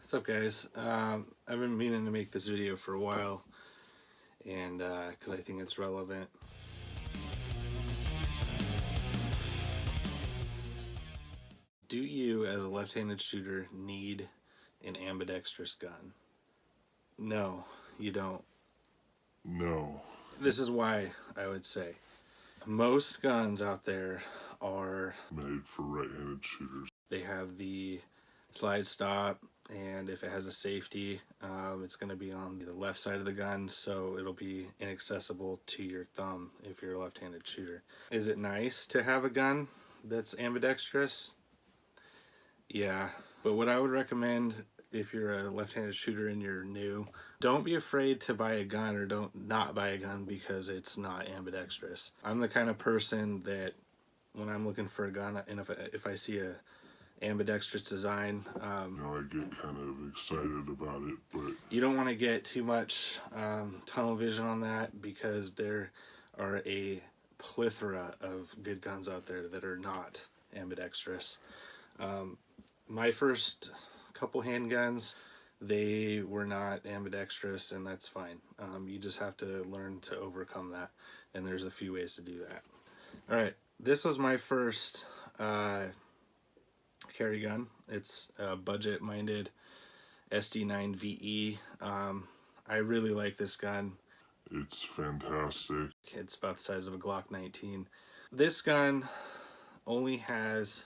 What's up, guys? I've been meaning to make this video for a while, and because I think it's relevant. Do you, as a left-handed shooter, need an ambidextrous gun? No, you don't. No. This is why I would say most guns out there are made for right-handed shooters. They have the slide stop, and if it has a safety, it's going to be on the left side of the gun, so it'll be inaccessible to your thumb if you're a left-handed shooter. Is it nice to have a gun that's ambidextrous? Yeah, but what I would recommend if you're a left-handed shooter and you're new, don't be afraid to buy a gun, or don't not buy a gun because it's not ambidextrous. I'm the kind of person that when I'm looking for a gun, and if I see a ambidextrous design, I get kind of excited about it, but you don't want to get too much tunnel vision on that, because there are a plethora of good guns out there that are not ambidextrous. My first couple handguns, they were not ambidextrous, and that's fine. You just have to learn to overcome that, and there's a few ways to do that. Alright, this was my first carry gun. It's a budget-minded SD9VE. I really like this gun. It's fantastic. It's about the size of a Glock 19. This gun only has,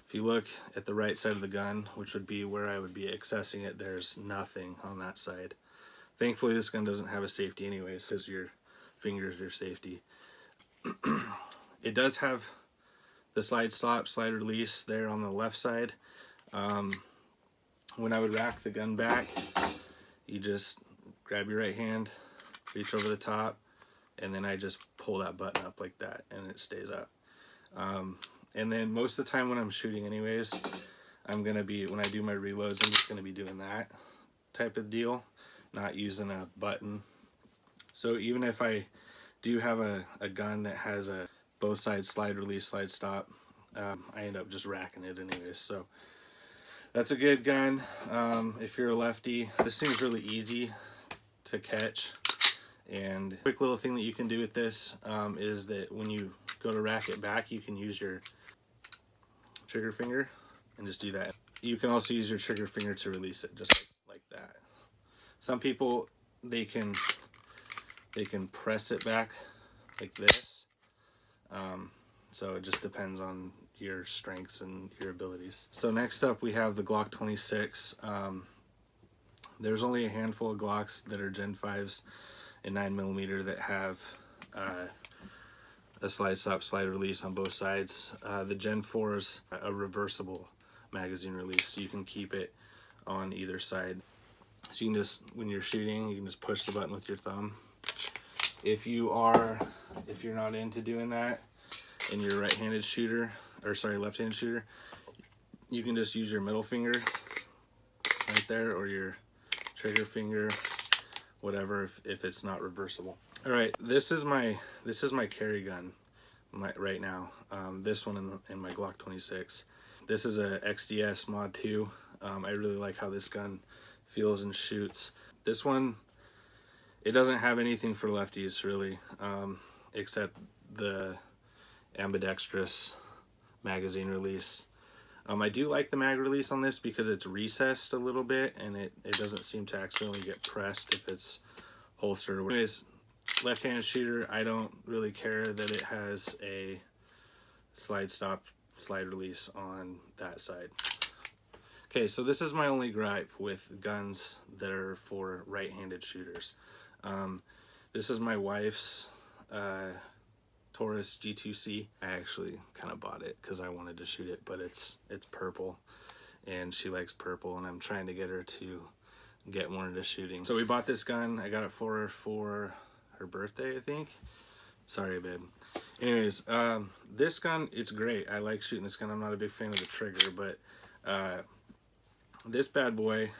if you look at the right side of the gun, which would be where I would be accessing it, there's nothing on that side. Thankfully, this gun doesn't have a safety anyways, because your fingers are your safety. It does have the slide stop, slide release there on the left side. When I would rack the gun back, you just grab your right hand, reach over the top, and then I just pull that button up like that, and it stays up. And then most of the time when I'm shooting anyways, when I do my reloads, I'm just going to be doing that type of deal, not using a button. So even if I do have a gun that has a both sides slide release, slide stop, I end up just racking it anyways. So that's a good gun if you're a lefty. This thing's really easy to catch, and a quick little thing that you can do with this is that when you go to rack it back, you can use your trigger finger and just do that. You can also use your trigger finger to release it, just like that. Some people, they can press it back like this. So it just depends on your strengths and your abilities. So next up we have the Glock 26. There's only a handful of Glocks that are Gen 5s and 9mm that have a slide stop, slide release on both sides. The Gen 4's a reversible magazine release, so you can keep it on either side. So you can just, when you're shooting, you can just push the button with your thumb. If you're not into doing that and you're a right-handed shooter, or sorry, left-handed shooter, you can just use your middle finger right there, or your trigger finger, whatever, if it's not reversible. All right, this is my carry gun right now. This one in my Glock 26. This is a XDS Mod 2. I really like how this gun feels and shoots. This one, it doesn't have anything for lefties really, except the ambidextrous magazine release. I do like the mag release on this because it's recessed a little bit, and it doesn't seem to accidentally get pressed if it's holstered. Anyways, left-handed shooter, I don't really care that it has a slide stop, slide release on that side. Okay, so this is my only gripe with guns that are for right-handed shooters. This is my wife's TaurusGTC. I actually kind of bought it because I wanted to shoot it, but it's purple, and she likes purple, and I'm trying to get her to get more into shooting. So we bought this gun. I got it for her for her birthday, I think. Sorry, babe. Anyways, this gun, it's great. I like shooting this gun. I'm not a big fan of the trigger, but this bad boy,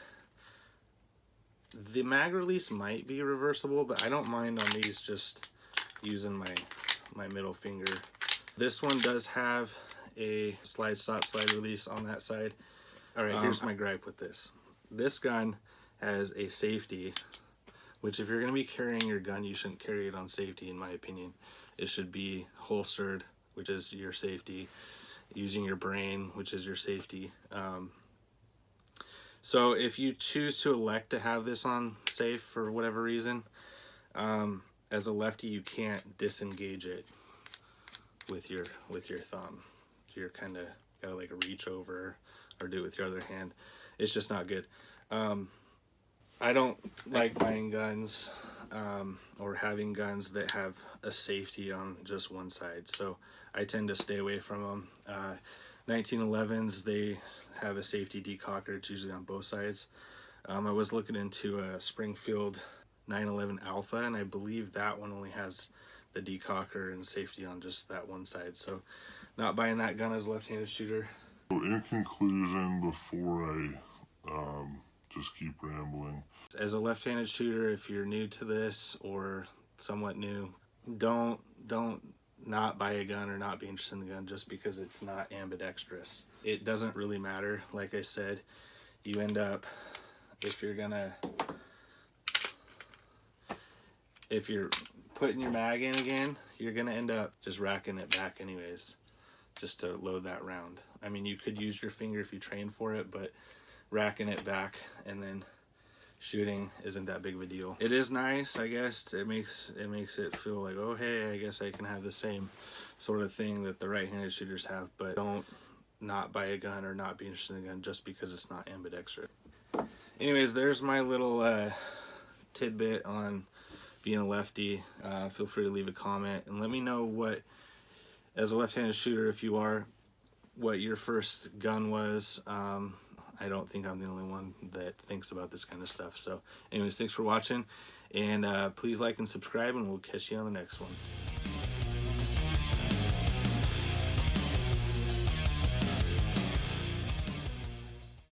the mag release might be reversible, but I don't mind on these just using my middle finger. This one does have a slide stop, slide release on that side. All right, here's my gripe with this. This gun has a safety, which if you're going to be carrying your gun, you shouldn't carry it on safety, in my opinion. It should be holstered, which is your safety, using your brain, which is your safety. So if you choose to elect to have this on safe for whatever reason, as a lefty, you can't disengage it with your thumb. So you're kind of gotta like reach over or do it with your other hand. It's just not good. I don't like buying guns or having guns that have a safety on just one side, so I tend to stay away from them. 1911s, they have a safety decocker. It's usually on both sides. I was looking into a Springfield 911 Alpha, and I believe that one only has the decocker and safety on just that one side, so not buying that gun as a left-handed shooter. So in conclusion, before I just keep rambling, as a left-handed shooter, if you're new to this or somewhat new, don't not buy a gun or not be interested in a gun just because it's not ambidextrous. It doesn't really matter. Like I said, you end up, if you're putting your mag in again, you're gonna end up just racking it back anyways, just to load that round. I mean, you could use your finger if you train for it, but racking it back and then shooting isn't that big of a deal. It is nice, I guess. It makes it feel like, oh hey, I guess I can have the same sort of thing that the right-handed shooters have, but don't not buy a gun or not be interested in a gun just because it's not ambidextrous. Anyways, there's my little tidbit on being a lefty. Feel free to leave a comment and let me know what, as a left-handed shooter, if you are, what your first gun was. I don't think I'm the only one that thinks about this kind of stuff. So anyways, thanks for watching, and please like and subscribe, and we'll catch you on the next one.